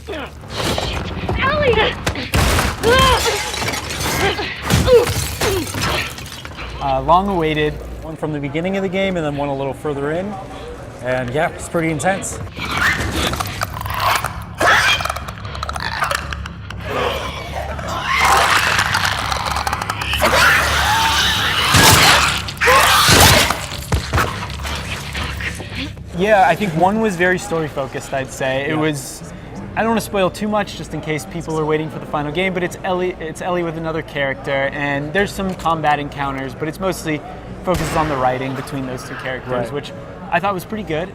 Ellie! Long awaited, one from the beginning of the game and then one a little further in. And yeah, it's pretty intense. Yeah, I think one was very story focused, I'd say. It was, I don't want to spoil too much just in case people are waiting for the final game, but it's Ellie with another character, and there's some combat encounters, but it's mostly focuses on the writing between those two characters, which I thought was pretty good.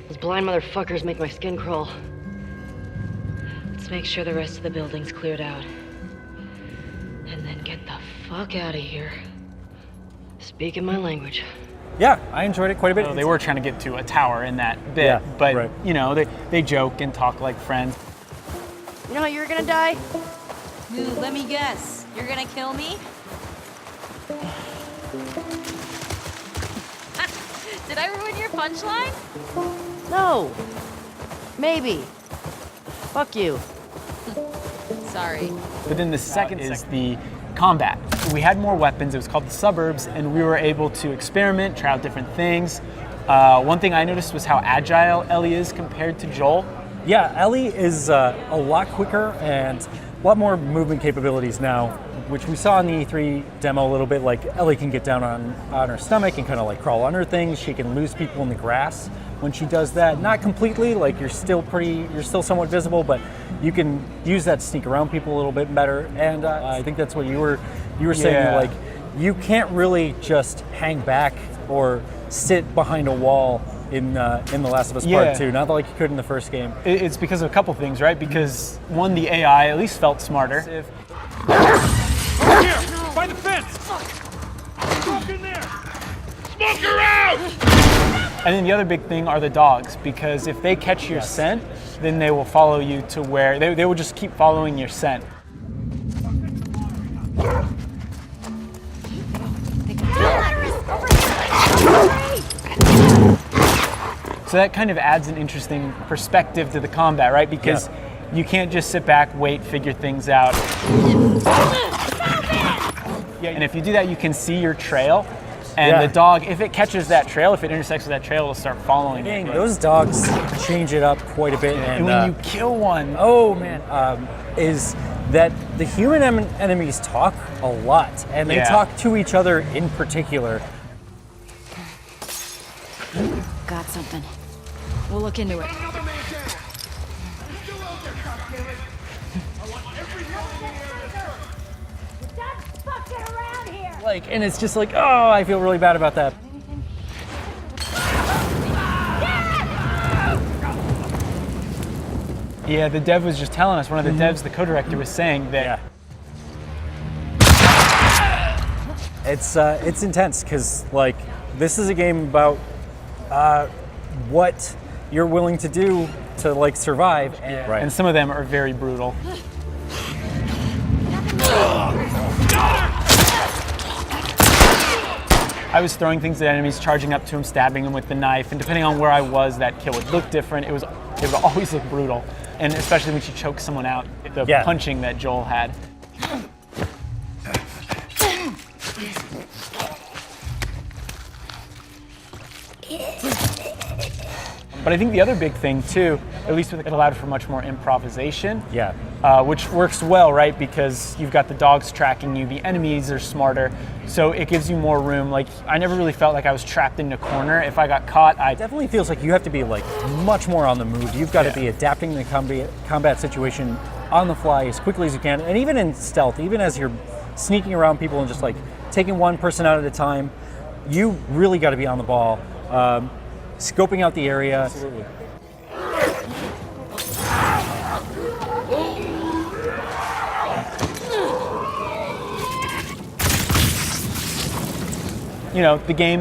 Those blind motherfuckers make my skin crawl. Let's make sure the rest of the building's cleared out. And then get the fuck out of here. Speaking my language. Yeah, I enjoyed it quite a bit. They were trying to get to a tower in that bit, but you know, they joke and talk like friends. You know how you're gonna die? Ooh, let me guess. You're gonna kill me? Did I ruin your punchline? No. Maybe. Fuck you. Sorry. But then the second is the combat. We had more weapons, it was called the suburbs, and we were able to experiment, try out different things. One thing I noticed was how agile Ellie is compared to Joel. Yeah, Ellie is a lot quicker and a lot more movement capabilities now, which we saw in the E3 demo a little bit. Like Ellie can get down on her stomach and kind of like crawl under things. She can lose people in the grass when she does that. Not completely, like you're still somewhat visible, but you can use that to sneak around people a little bit better. And I think that's what you were saying. Like you can't really just hang back or sit behind a wall in The Last of Us Part 2, not like you could in the first game. It's because of a couple things, right? Because one, the AI at least felt smarter. Here, by the fence. Smoke in there. Smoke her out. And then the other big thing are the dogs, because if they catch your scent, then they will follow you to where they will just keep following your scent. So that kind of adds an interesting perspective to the combat, right? Because you can't just sit back, wait, figure things out. And if you do that, you can see your trail. And the dog, if it catches that trail, if it intersects with that trail, it'll start following it. Those dogs change it up quite a bit. And when you kill one, oh man, is that the human enemies talk a lot, and they talk to each other in particular. Got something. We'll look into it. Like, and it's just like, oh, I feel really bad about that. Yeah, the dev was just telling us, one of the devs, the co-director, was saying that it's intense, because like this is a game about what you're willing to do to like survive, and some of them are very brutal. I was throwing things at enemies, charging up to him, stabbing him with the knife, and depending on where I was, that kill would look different. It would always look brutal, and especially when she chokes someone out, the punching that Joel had. But I think the other big thing too, at least it allowed for much more improvisation. Which works well, right? Because you've got the dogs tracking you, the enemies are smarter, so it gives you more room. Like, I never really felt like I was trapped in a corner. If I got caught, it definitely feels like you have to be like much more on the move. You've got to be adapting the combat situation on the fly as quickly as you can, and even in stealth, even as you're sneaking around people and just like taking one person out at a time, you really got to be on the ball. Scoping out the area. Absolutely. You know, the game